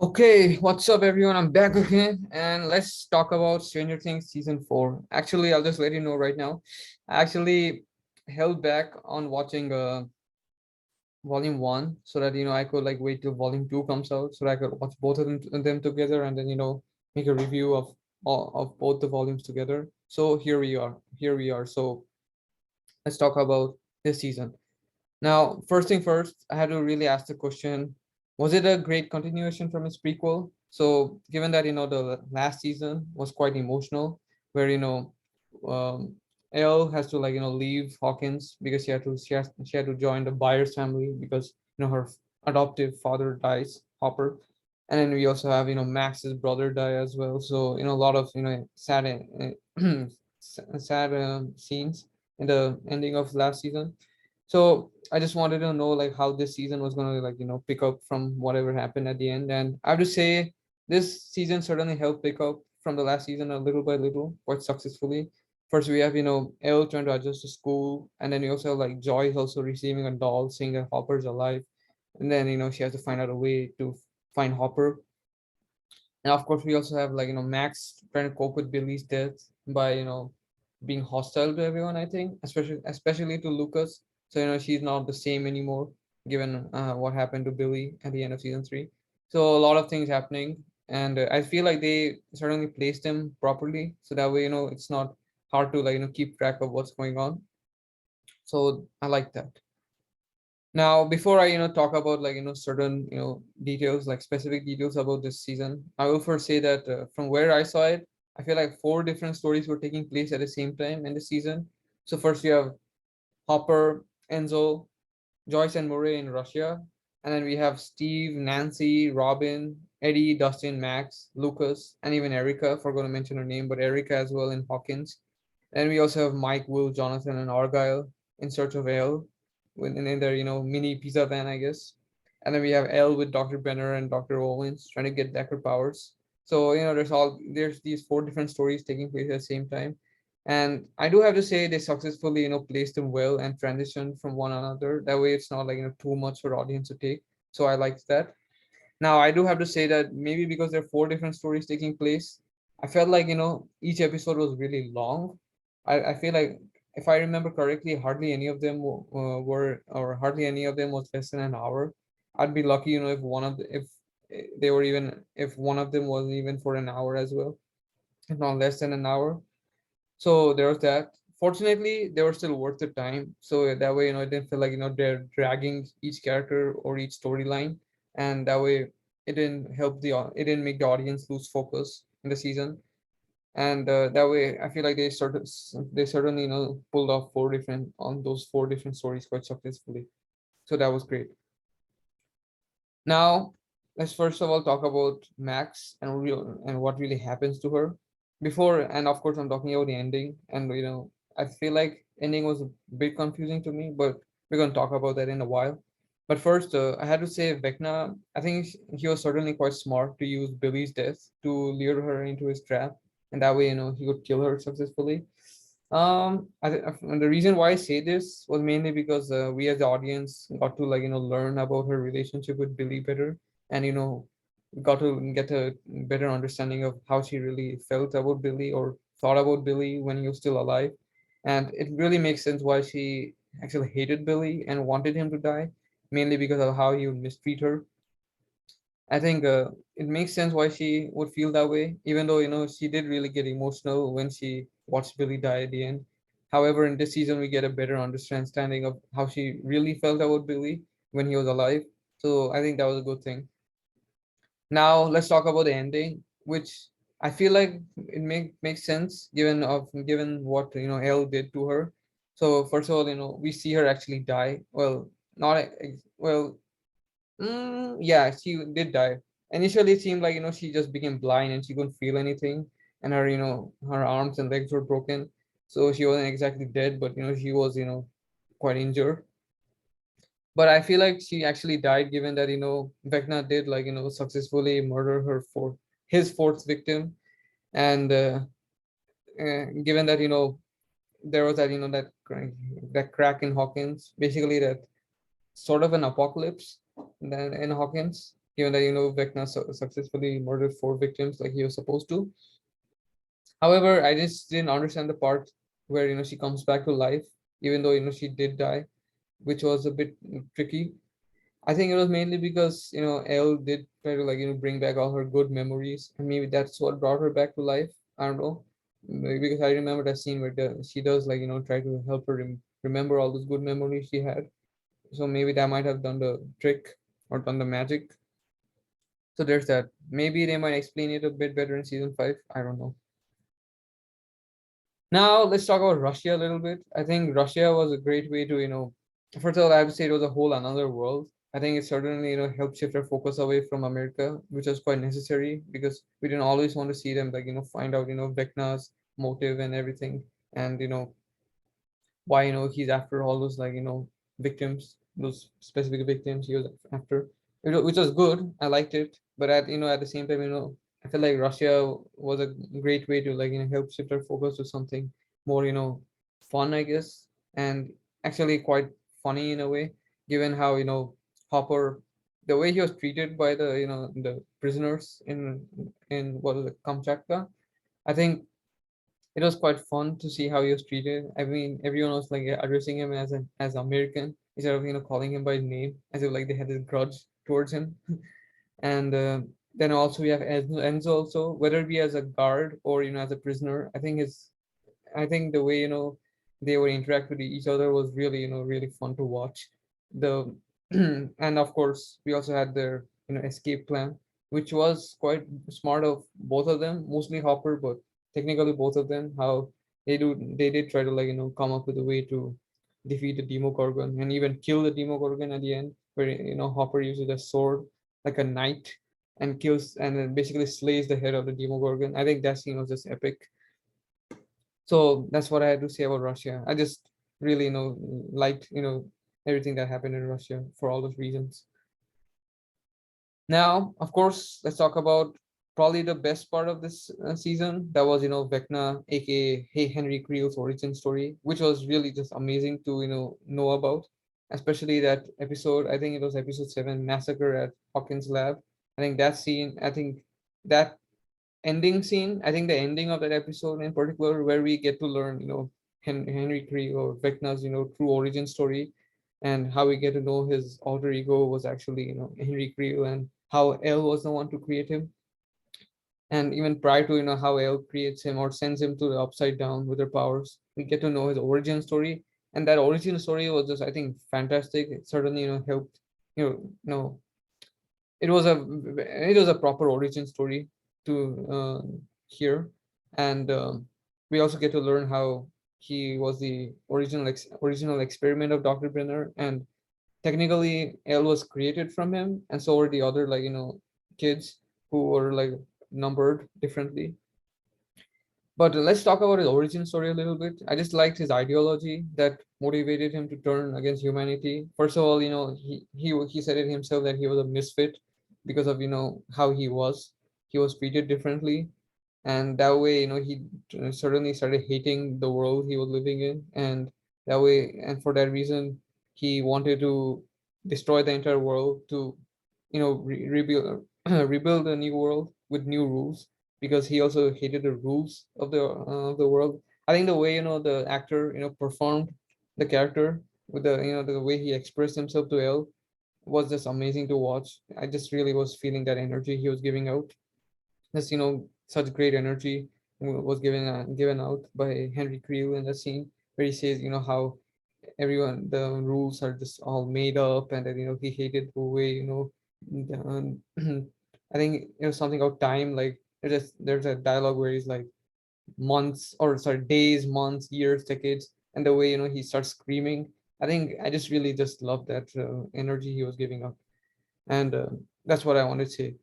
Okay, what's up, everyone? I'm back again, and let's talk about Stranger Things season 4. Actually, I'll just let you know right now. I actually held back on watching volume 1 so that I could like wait till volume 2 comes out so that I could watch both of them together and then make a review of all of both the volumes together. So here we are. Here we are. So let's talk about this season. Now, first thing first, I had to really ask the question, was it a great continuation from its prequel? So, given that, the last season was quite emotional, where, um, Elle has to leave Hawkins because she had to join the Byers family because, her adoptive father dies, Hopper. And then we also have, Max's brother die as well. So, a lot of, sad, sad scenes in the ending of last season. So I just wanted to know like how this season was gonna pick up from whatever happened at the end. And I have to say this season certainly helped pick up from the last season a little by little, quite successfully. First we have, Elle trying to adjust to school, and then we also have like Joyce also receiving a doll saying that Hopper's alive. And then, she has to find out a way to find Hopper. And of course we also have like, Max trying to cope with Billy's death by, being hostile to everyone, I think, especially to Lucas. So she's not the same anymore, given what happened to Billy at the end of season 3. So a lot of things happening, and I feel like they certainly placed them properly, so that way it's not hard to keep track of what's going on. So I like that. Now, before I talk about like certain details, like specific details about this season, I will first say that from where I saw it, I feel like four different stories were taking place at the same time in the season. So first you have Hopper, Enzo, Joyce and Murray in Russia, and then we have Steve, Nancy, Robin, Eddie, Dustin, Max, Lucas, and even Erica. Forgot to mention her name, but Erica as well in Hawkins. And we also have Mike, Will, Jonathan, and Argyle in search of Ale, in their mini pizza van, I guess. And then we have Elle with Dr. Benner and Dr. Owens trying to get Decker powers. So there's these four different stories taking place at the same time. And I do have to say they successfully placed them well and transitioned from one another. That way it's not like too much for audience to take. So I liked that. Now I do have to say that maybe because there are four different stories taking place, I felt like each episode was really long. I feel like if I remember correctly, hardly any of them were, or hardly any of them was less than an hour. I'd be lucky, if one of the, if they were even, if one of them was even for an hour as well, if not less than an hour. So there was that. Fortunately, they were still worth the time. So that way, it didn't feel like they're dragging each character or each storyline, and that way it didn't make the audience lose focus in the season. And that way, I feel like they certainly pulled off those four different stories quite successfully. So that was great. Now, let's first of all talk about Max and what really happens to her. Before, and of course, I'm talking about the ending, and I feel like ending was a bit confusing to me, but we're gonna talk about that in a while. But first, I had to say, Vecna, I think he was certainly quite smart to use Billy's death to lure her into his trap, and that way, he could kill her successfully. And the reason why I say this was mainly because we as the audience got to learn about her relationship with Billy better, and got to get a better understanding of how she really felt about Billy or thought about Billy when he was still alive, and it really makes sense why she actually hated Billy and wanted him to die, mainly because of how he would mistreat her. I think it makes sense why she would feel that way, even though she did really get emotional when she watched Billy die at the end. However, in this season, we get a better understanding of how she really felt about Billy when he was alive. So I think that was a good thing. Now let's talk about the ending, which I feel like it makes sense given what Elle did to her. So first of all, we see her actually die. Well, not well, yeah, she did die. Initially, it seemed like she just became blind and she couldn't feel anything, and her arms and legs were broken. So she wasn't exactly dead, but she was quite injured. But I feel like she actually died, given that Vecna did successfully murder his fourth victim, and given that there was that crack in Hawkins, basically that sort of an apocalypse then in Hawkins. given that Vecna successfully murdered four victims like he was supposed to. However, I just didn't understand the part where she comes back to life, even though she did die, which was a bit tricky. I think it was mainly because Elle did try to bring back all her good memories, and maybe that's what brought her back to life. I don't know. Maybe because I remember that scene where she does try to help her remember all those good memories she had. So maybe that might have done the trick or done the magic. So there's that. Maybe they might explain it a bit better in season 5. I don't know. Now let's talk about Russia a little bit. I think Russia was a great way to, first of all, I have to say it was a whole another world. I think it certainly, helped shift our focus away from America, which was quite necessary because we didn't always want to see them find out, Vecna's motive and everything. And, why, he's after all those victims, those specific victims he was after. Which was good. I liked it. But at the same time, I feel like Russia was a great way to help shift our focus to something more fun, I guess, and actually quite funny in a way, given how Hopper, the way he was treated by the prisoners in what was it, Kamchatka. I think it was quite fun to see how he was treated. I mean, everyone was addressing him as American instead of calling him by his name, as if they had this grudge towards him. And then also we have Enzo also, whether it be as a guard or as a prisoner. I think the way they would interact with each other was really really fun to watch. The and of course we also had their escape plan, which was quite smart of both of them, mostly Hopper, but technically both of them. How they did try to come up with a way to defeat the Demogorgon and even kill the Demogorgon at the end, where Hopper uses a sword like a knight and kills and then basically slays the head of the Demogorgon. I think that scene was just epic. So that's what I had to say about Russia. I just really liked everything that happened in Russia for all those reasons. Now, of course, let's talk about probably the best part of this season. That was Vecna, aka Hey Henry Creel's origin story, which was really just amazing to know about. Especially that episode. I think it was episode 7, Massacre at Hawkins Lab. I think that scene. I think that ending scene. I think the ending of that episode in particular, where we get to learn, Henry Creel or Vecna's, true origin story, and how we get to know his alter ego was actually, Henry Creel, and how Elle was the one to create him. And even prior to, how Elle creates him or sends him to the upside down with her powers, we get to know his origin story. And that origin story was just, I think, fantastic. It certainly, helped, no, it was a proper origin story to hear, and we also get to learn how he was the original experiment of Dr. Brenner, and technically L was created from him, and so were the other kids who were numbered differently. But let's talk about his origin story a little bit. I just liked his ideology that motivated him to turn against humanity. First of all, he said it himself that he was a misfit because of how he was. He was treated differently, and that way he certainly started hating the world he was living in, and that way, and for that reason, he wanted to destroy the entire world to rebuild rebuild a new world with new rules, because he also hated the rules of the world. I think the way the actor performed the character with the way he expressed himself to Elle was just amazing to watch. I just really was feeling that energy he was giving out. This such great energy was given out by Henry Creel in the scene where he says how everyone the rules are just all made up, and that he hated the way I think something about time, like there's a dialogue where he's like months, or sorry, days, months, years, decades, and the way he starts screaming. I think I just really just love that energy he was giving up, and that's what I wanted to say.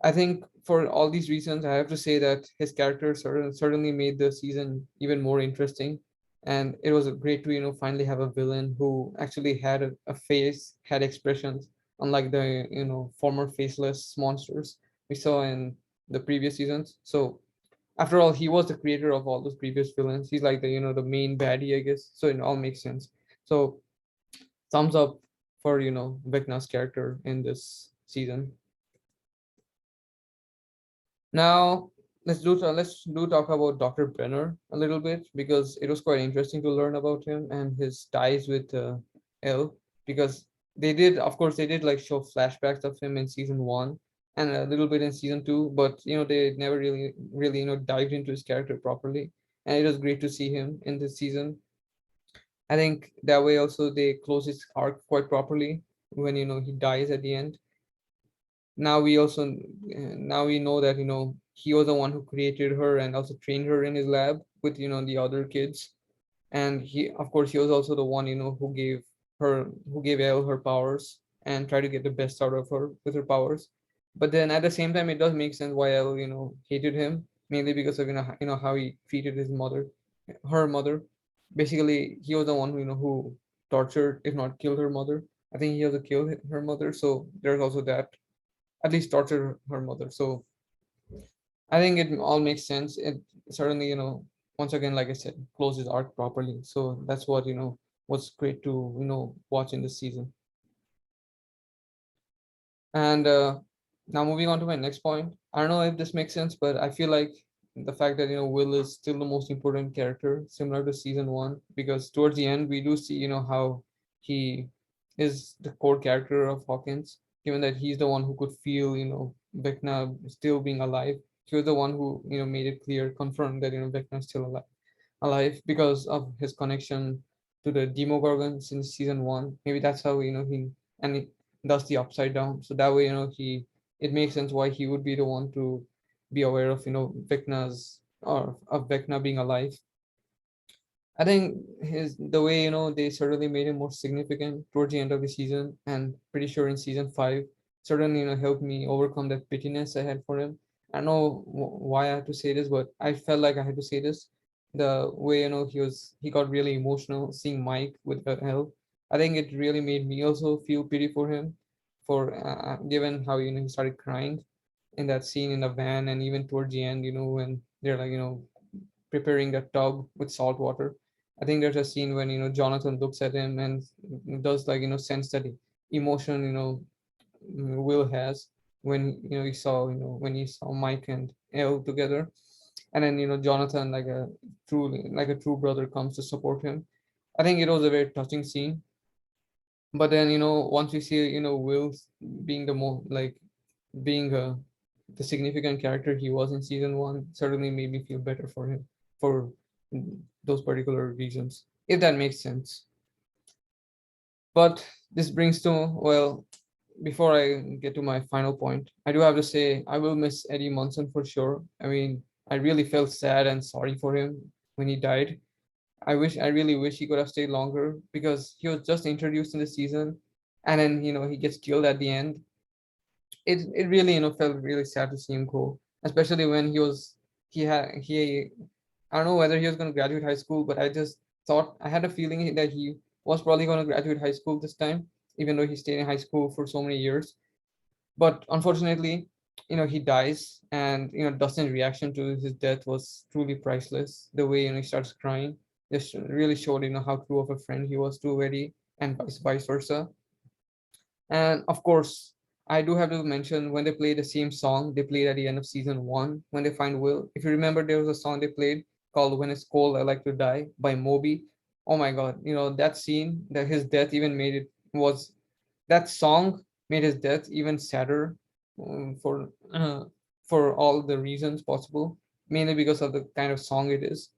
I think for all these reasons, I have to say that his character certainly made the season even more interesting. And it was great to, finally have a villain who actually had a face, had expressions, unlike the, former faceless monsters we saw in the previous seasons. So after all, he was the creator of all those previous villains. He's like the, the main baddie, I guess. So it all makes sense. So thumbs up for, Vecna's character in this season. Now let's do talk about Dr. Brenner a little bit because it was quite interesting to learn about him and his ties with L, because they did, of course, they did like show flashbacks of him in season one and a little bit in season two, but they never really dived into his character properly, and it was great to see him in this season. I think that way also they close his arc quite properly when he dies at the end. Now we also now we know that he was the one who created her and also trained her in his lab with the other kids, and he, of course, he was also the one who gave Elle her powers and tried to get the best out of her with her powers. But then at the same time, it does make sense why Elle hated him, mainly because of how he treated his mother, her mother. Basically, he was the one who tortured, if not killed, her mother. I think he also killed her mother, so there's also that, at least torture her mother. So I think it all makes sense. It certainly, once again, like I said, closes arc properly. So that's what was great to watch in this season. And now moving on to my next point. I don't know if this makes sense, but I feel like the fact that Will is still the most important character, similar to season one, because towards the end we do see how he is the core character of Hawkins, given that he's the one who could feel Vecna still being alive. He was the one who made it clear, confirmed that Vecna is still alive because of his connection to the Demogorgon since season one. Maybe that's how he and it does the upside down. So that way, he it makes sense why he would be the one to be aware of Vecna's or of Vecna being alive. I think his the way they certainly made him more significant towards the end of the season, and pretty sure in season five certainly helped me overcome that pittiness I had for him. I don't know why I had to say this, but I felt like I had to say this. The way he got really emotional seeing Mike with her help. I think it really made me also feel pity for him, for given how he started crying in that scene in the van, and even towards the end, when they're like preparing a tub with salt water. I think there's a scene when Jonathan looks at him and does like sense that emotion Will has when when he saw Mike and Elle together, and then Jonathan, like a true brother, comes to support him. I think it was a very touching scene. But then once we see Will being the more like being the significant character he was in season one, certainly made me feel better for him for those particular reasons, if that makes sense. But this brings to, well, before I get to my final point, I do have to say I will miss Eddie Munson for sure. I mean, I really felt sad and sorry for him when he died. I really wish he could have stayed longer because he was just introduced in the season, and then he gets killed at the end. It really felt really sad to see him go, especially when he I don't know whether he was going to graduate high school, but I had a feeling that he was probably going to graduate high school this time, even though he stayed in high school for so many years. But unfortunately, he dies, and Dustin's reaction to his death was truly priceless. The way he starts crying just really showed how true of a friend he was to Eddie, and vice versa. And of course, I do have to mention when they play the same song they played at the end of season one when they find Will. If you remember, there was a song they played called "When It's Cold, I Like to Die" by Moby. Oh my God, that scene, that his death even made it was that song made his death even sadder, for all the reasons possible, mainly because of the kind of song it is.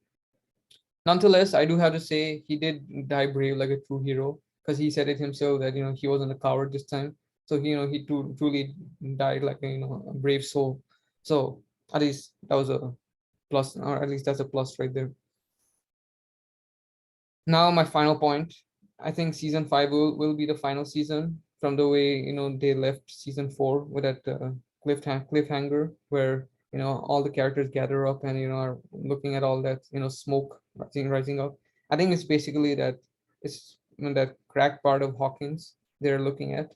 Nonetheless, I do have to say he did die brave like a true hero, because he said it himself that he wasn't a coward this time. So he truly died like a brave soul. So at least that was a plus, or at least that's a plus right there. Now my final point. I think season five will be the final season, from the way they left season four with that cliffhanger where all the characters gather up and are looking at all that smoke rising up. I think it's basically that it's that crack part of Hawkins they're looking at,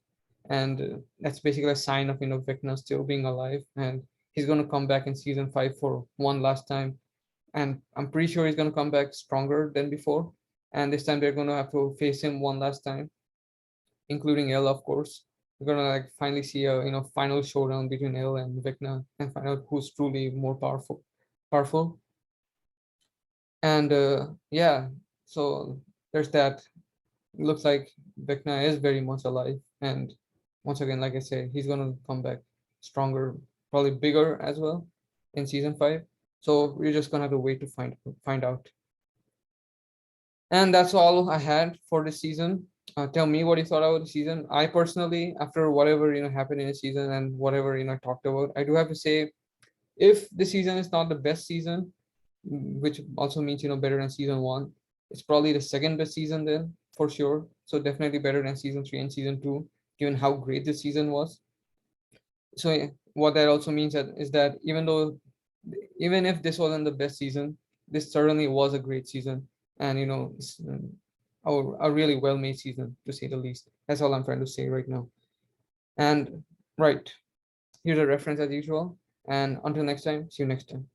and that's basically a sign of Vecna still being alive, and he's going to come back in season five for one last time, and I'm pretty sure he's going to come back stronger than before. And this time they're going to have to face him one last time, including Elle, of course, we're gonna like finally see a final showdown between Il and Vecna and find out who's truly more powerful. And yeah, so there's that. Looks like Vecna is very much alive, and once again, like I say, he's gonna come back stronger, probably bigger as well in season 5. So we're just gonna have to wait to find out. And that's all I had for this season. Tell me what you thought about the season. I personally, after whatever happened in the season and whatever I talked about, I do have to say, if the season is not the best season, which also means better than season 1, it's probably the second best season then for sure. So definitely better than season 3 and season 2, given how great this season was. So yeah, what that also means is that even if this wasn't the best season, this certainly was a great season, and it's, a really well made season to say the least. That's all I'm trying to say right now. And right, here's a reference as usual. And until next time, see you next time.